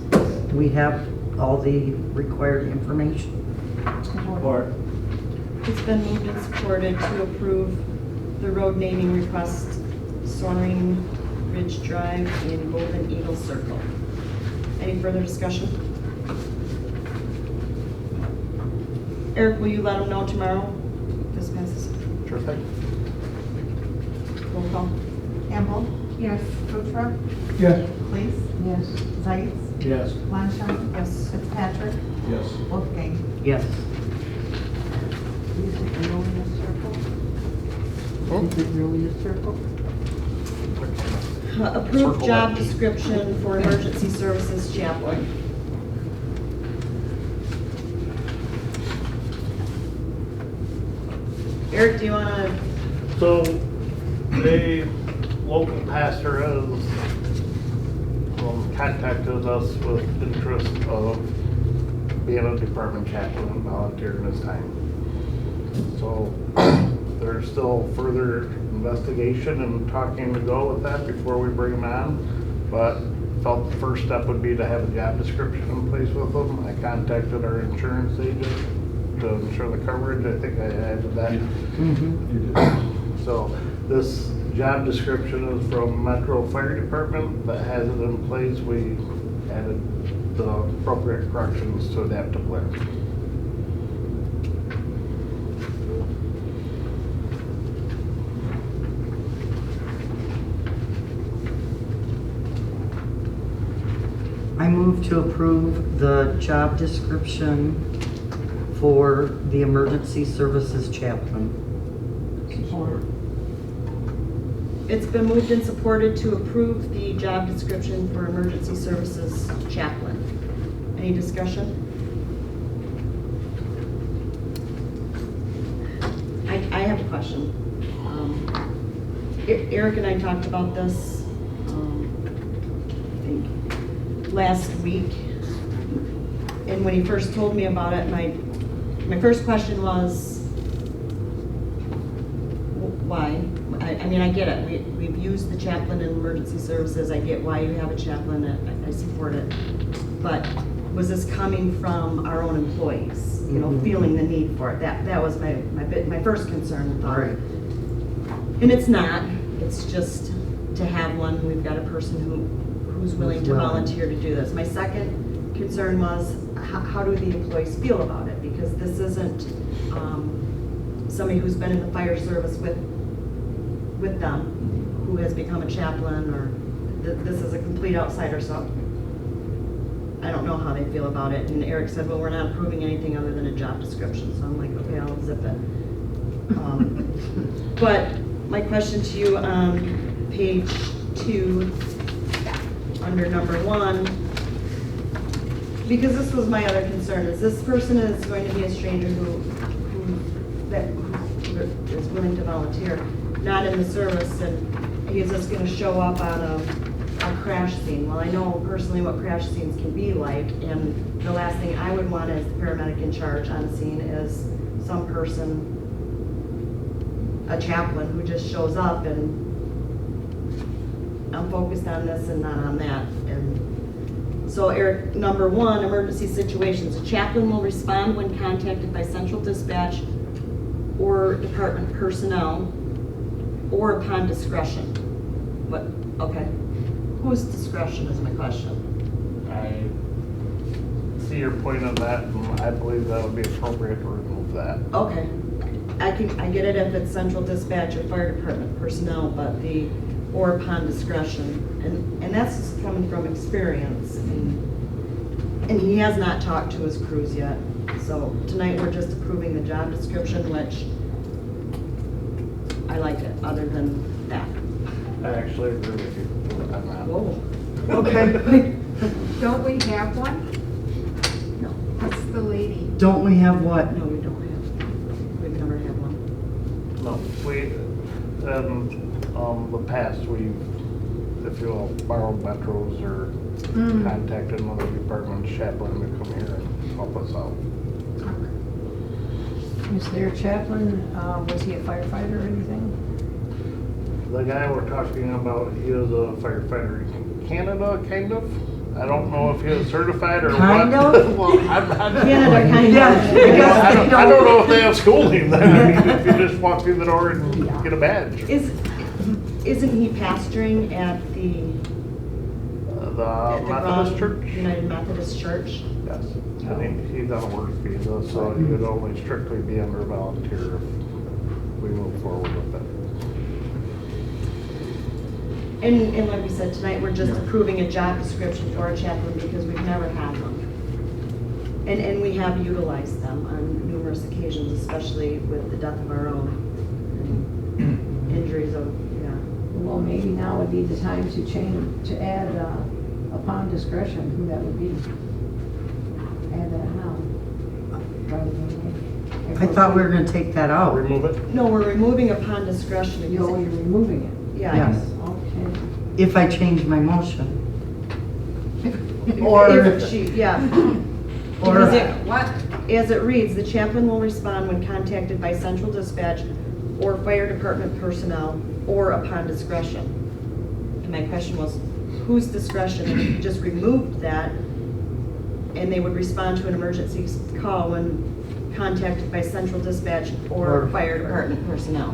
we have all the required information. Support. It's been moved and supported to approve the road naming request, Soaring Ridge Drive and Golden Eagle Circle. Any further discussion? Eric, will you let them know tomorrow? This passes. Sure thing. Roll call. Campbell. Yes. Kuchar. Yes. Cleese. Yes. Zeitz. Yes. Fleischman. Yes. Fitzpatrick. Yes. Wolfgang. Yes. Is it really a circle? Is it really a circle? Approved Circle job that. description for emergency services chaplain. Eric, do you want to? So, the local pastor has contacted us with interest of being a department chaplain and volunteering his time. So, there's still further investigation and talking to go with that before we bring him on. But felt the first step would be to have a job description in place with them. I contacted our insurance agent to ensure the coverage. I think I added that. So this job description is from Metro Fire Department that has it in place. We added the appropriate corrections to adapt to Blair. I move to approve the job description for the emergency services chaplain. Support. It's been moved and supported to approve the job description for emergency services chaplain. Any discussion? I have a question. Eric and I talked about this, I think, last week. And when he first told me about it, my first question was, why? I mean, I get it. We've used the chaplain in emergency services. I get why you have a chaplain. I support it. But was this coming from our own employees? You know, feeling the need for it. That was my first concern with Right. it. And it's not. It's just to have one. We've got a person who's willing to volunteer to do this. My second concern was how do the employees feel about it? Because this isn't somebody who's been in the fire service with them, who has become a chaplain, or this is a complete outsider, so I don't know how they feel about it. And Eric said, well, we're not approving anything other than a job description, so I'm like, okay, I'll zip it. But my question to you on page 2, under number 1, because this was my other concern, is this person is going to be a stranger who is willing to volunteer, not in the service, and he's just gonna show up on a crash scene. Well, I know personally what crash scenes can be like, and the last thing I would want as the paramedic in charge on a scene is some person, a chaplain, who just shows up and I'm focused on this and not on that. And so Eric, number 1, emergency situations. A chaplain will respond when contacted by central dispatch or department personnel or upon discretion. What, okay. Whose discretion is my question? I see your point on that, and I believe that would be appropriate to remove that. Okay. I get it if it's central dispatch or fire department personnel, but the or upon discretion. And that's just coming from experience. And he has not talked to his crews yet. So tonight we're just approving the job description, which I like it, other than that. I actually agree with you on that. Whoa. Okay. Don't we have one? No. What's the lady? Don't we have what? No, we don't have, we've never had one. No, we, the past, we've, if you will, borrowed metros or contacted another department chaplain to come here and help us out. Is there a chaplain, was he a firefighter or anything? The guy we're talking about, he is a firefighter in Canada, kind of. I don't know if he is certified or what. Kind of? Well, I'm not. Canada, kind of. Yeah, because I they don't know if they have schooling then. I mean, if you just walk through the door and get a badge. Isn't he pastoring at the The Methodist Church? United Methodist Church? Yes. I think he's on a work visa, so he would only strictly be under volunteer if we move forward with it. And like we said, tonight, we're just approving a job description for a chaplain because we've never had one. And we have utilized them on numerous occasions, especially with the death of our own and injuries of, yeah. Well, maybe now would be the time to change, to add, upon discretion, who that would be. Add that now. Rather than- I thought we were gonna take that out. Remove it? No, we're removing upon discretion. No, because you're it- removing it. Yeah. Yes. Okay. If I change my motion. If she, yeah. Or, Because it- What? As it reads, the chaplain will respond when contacted by central dispatch or fire department personnel or upon discretion. And my question was, whose discretion? And if you just removed that, and they would respond to an emergency call when contacted by central dispatch or Or fire department personnel.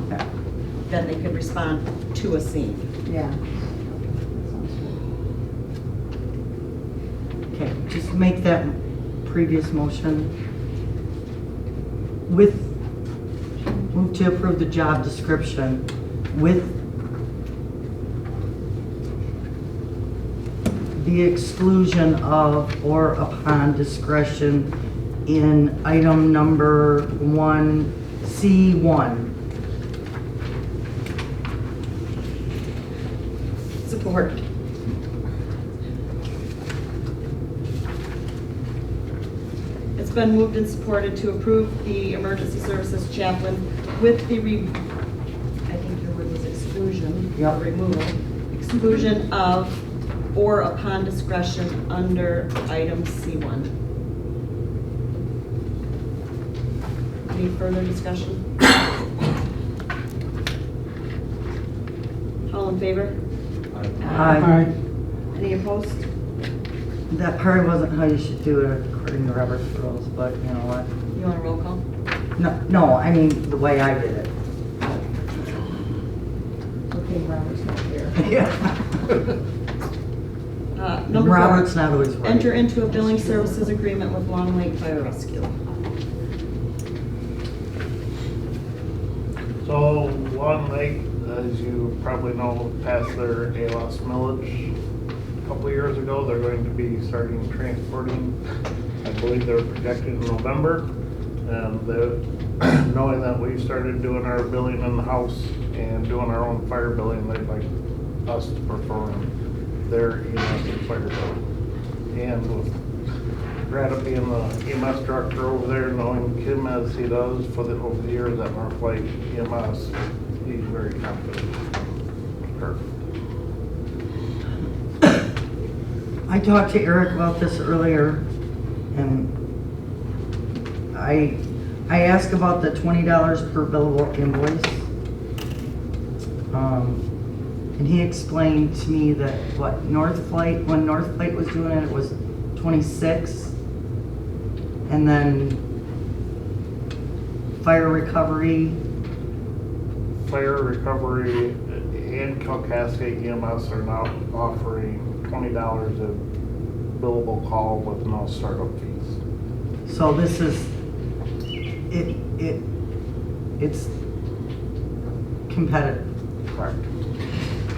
Then they could respond to a scene. Yeah. That sounds good. okay, just make that previous motion with, move to approve the job description with the exclusion of or upon discretion in item number 1C1. Support. It's been moved and supported to approve the emergency services chaplain with the I think your word was exclusion, or Yep. removal, exclusion of or upon discretion under item C1. Any further discussion? All in favor? Aye. Any opposed? That probably wasn't how you should do it according to Robert's rules, but you know what? You want a roll call? No, I mean the way I did it. Okay, Robert's not here. Yeah. Number Robert's 4, not always right. enter into a billing services agreement with Long Lake Fire Rescue. So Long Lake, as you probably know, passed their ALOS millage a couple of years ago. They're going to be starting transporting, I believe they're projected in November. And knowing that we started doing our billing in the house and doing our own fire billing, they'd like us to perform their EMS and fire billing. And with Brad being the EMS director over there, knowing Kim as he does over the years at North Lake EMS, he's very confident. Perfect. I talked to Eric about this earlier, and I asked about the $20 per billable invoice. And he explained to me that when North Flight was doing it, it was 26. And then fire recovery and Calcasket EMS are now offering $20 a billable call with no startup fees. So this is, it's competitive. Correct.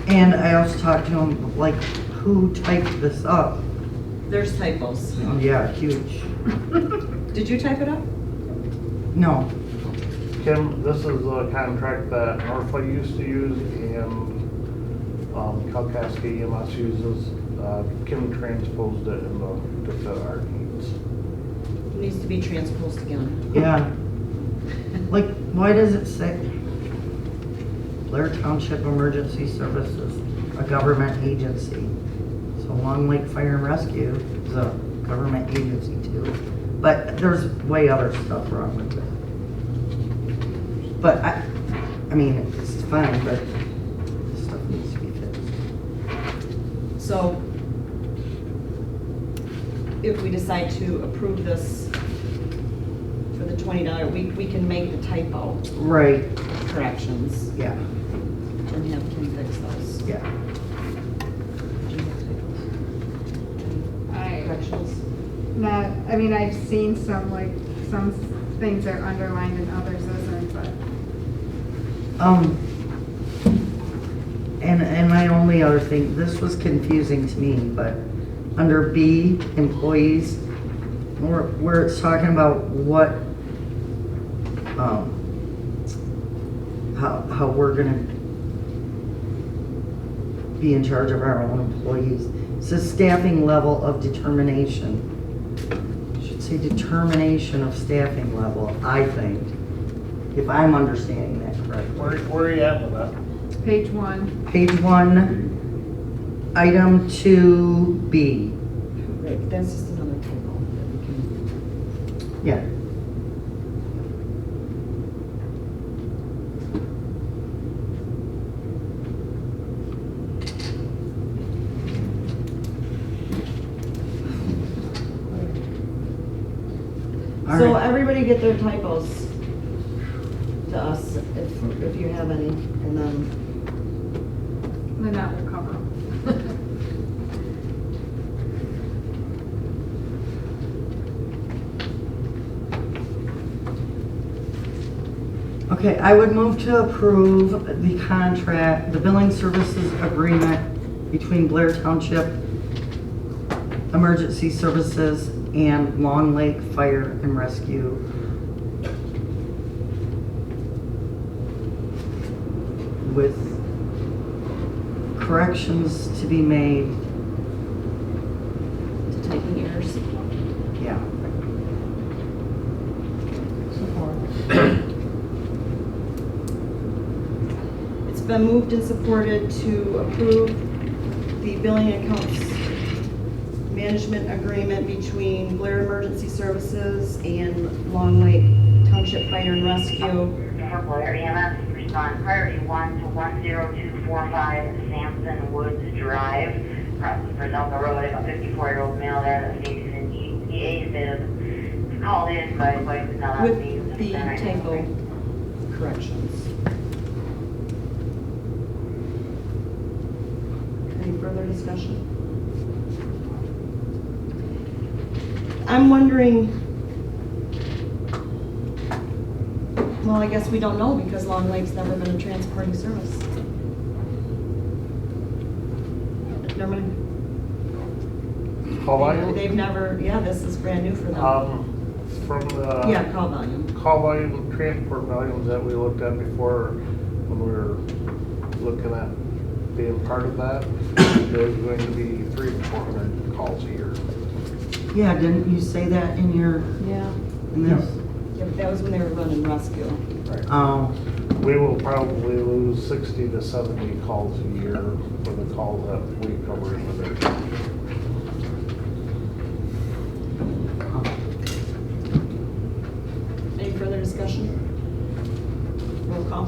And I also talked to him, like, who typed this up? There's typos. Oh, yeah, huge. Did you type it up? No, Kim, this is a contract that Northlight used to use, and Kalkaska EMS uses, Kim transposed it to fit our needs. It needs to be transposed again. Yeah. Like, why does it say Blair Township Emergency Services, a government agency? So Long Lake Fire and Rescue is a government agency too. But there's way other stuff wrong with it. But I mean, it's fine, but this stuff needs to be fixed. So if we decide to approve this for the $20, we can make the typo Right, corrections yeah, and have Kim fix those. yeah. Do you have typos? Corrections? Not, I mean, I've seen some things are underlined and others isn't, but. And my only other thing, this was confusing to me, but under B, employees, where it's talking about what, how we're gonna be in charge of our own employees. It says staffing level of determination. It should say determination of staffing level, I think, if I'm understanding that correctly. Where are you at with that? Page 1. Page 1, item 2B. Right, that's just another typo that we can. Yeah. All So right. everybody get their typos to us if you have any, and then Lynette will cover them. Okay, I would move to approve the contract, the billing services agreement between Blair Township Emergency Services and Long Lake Fire and Rescue. With corrections to be made, to typing errors. yeah. It's been moved and supported to approve the billing accounts management agreement between Blair Emergency Services and Long Lake Township Fire and Rescue. For Blair EMS, respond priority 1 to 10245 Sampson Woods Drive, across the Brazilka Road. I have a 54-year-old male there that states an EA fib. Called in, but his wife is not on With leave. the typo corrections. Any further discussion? I'm wondering, well, I guess we don't know because Long Lake's never been a transporting service. Never mind. Call volume? They've never, yeah, this is brand new for them. From the. Yeah, call volume. Call volume, transport volumes that we looked at before when we were looking at being part of that, there's going to be 300 to 400 calls a year. Yeah, didn't you say that in your, Yeah. in this? Yeah, but that was when they were running rescue. Oh, We will probably lose 60 to 70 calls a year for the calls that we cover in the day. Any further discussion? Roll call.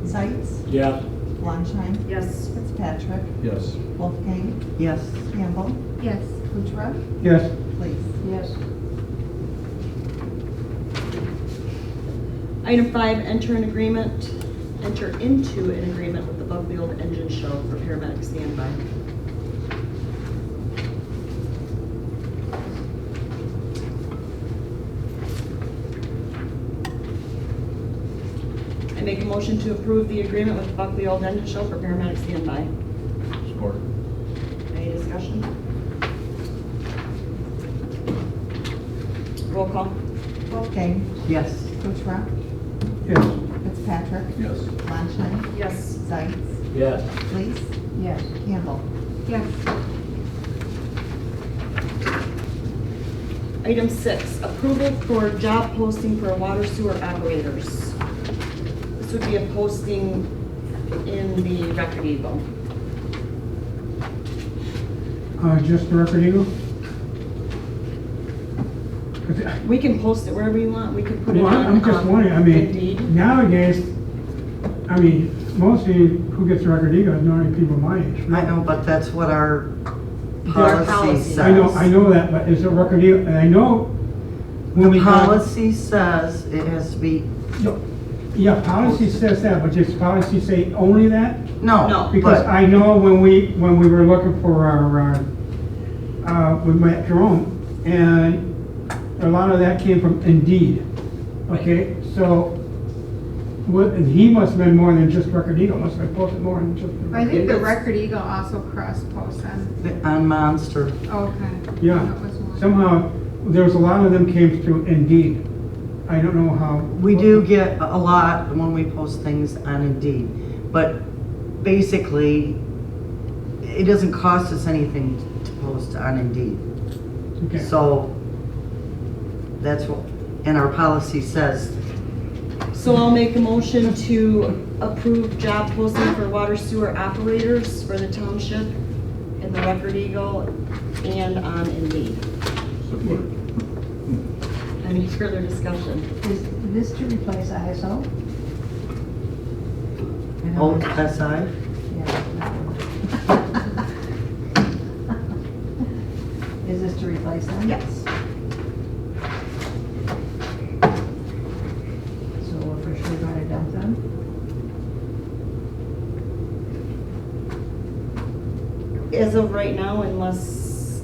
Zeitz, Yeah. Flanschein, Yes. Fitzpatrick, Yes. Wolfgang, yes. Campbell, Yes. Kuchera, Yes. please. Yes. Item 5, enter into an agreement with the Bugfield Engine Show for paramedic standby. I make a motion to approve the agreement with the Bugfield Engine Show for paramedic standby. Support. Any discussion? Roll call. Wolfgang, Yes. Kuchera, Yes. Fitzpatrick, Yes. Flanschein, Yes. Zeitz, Yes. Please, Yes. Campbell. Yes. Item 6, approval for job posting for water sewer operators. This would be a posting in the Record Eagle. Just the Record Eagle? We can post it wherever you want, we could put it Well, on I'm just wondering, I Indeed. mean, nowadays, I mean, mostly who gets the Record Eagle is normally people my age. I know, but that's what our Our policy policy. says. I know that, but is it Record Eagle, and I know when we The got. policy says it has to be, Yeah, policy says that, but does policy say only that? No. no, Because but, I know when we were looking for our, we met Jerome, and a lot of that came from Indeed. Okay, so, what, and he must have been more than just Record Eagle, must have posted more than just the I Record think Eagle. the Record Eagle also cross posts on Monster. okay. Yeah, That was one. somehow, there was a lot of them came through Indeed. I don't know how. We do get a lot when we post things on Indeed, but basically, it doesn't cost us anything to post on Indeed. Okay. So, that's what, and our policy says, So I'll make a motion to approve job posting for water sewer operators for the township in the Record Eagle and on Indeed. Any further discussion? Is this to replace ISO? OSI. Yeah. Is this to replace them? Yes. So we're for sure going to dump them? As of right now, unless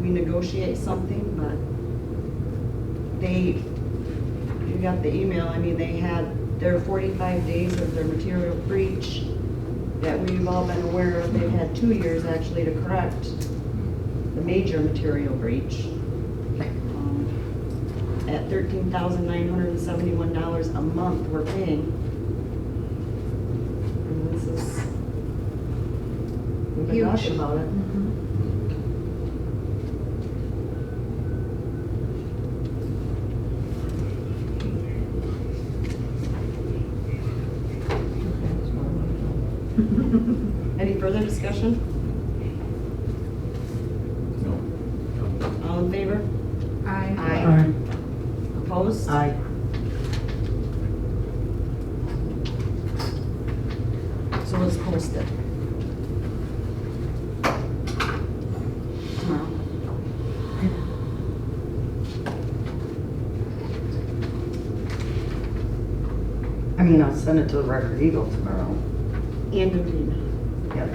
we negotiate something, but you got the email, I mean, they had their 45 days of their material breach that we've all been aware of. They've had 2 years actually to correct the major material breach. At $13,971 a month we're paying. And this is, we've been Huge. talking about it. Any further discussion? No. All in favor? I. Aye. Opposed? I, So let's post it. Tomorrow. I mean, I'll send it to the Record Eagle tomorrow, And Indeed. yes.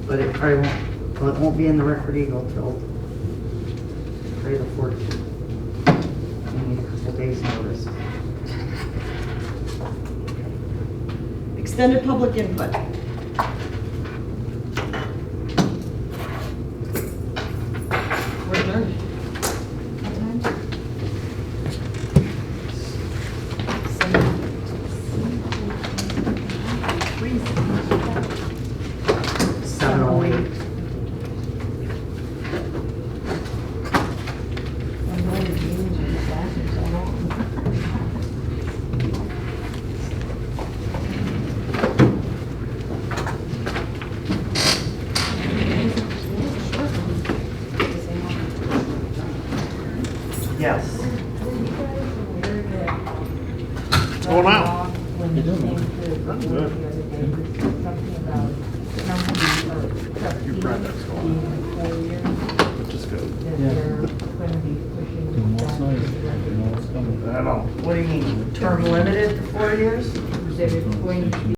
But it probably won't, well, it won't be in the Record Eagle till probably the 14th. We need a couple days notice. Extended public input. We're adjourned. Seven oh eight. I'm going to meetings in the classroom so long. Yes. What's going on? When you came to the board the other day, you said something about companies or trustees project's going being 4 years, Which is good. that they're going to be pushing that to the I know. What do you mean, term limited to 4 years? That it's going to be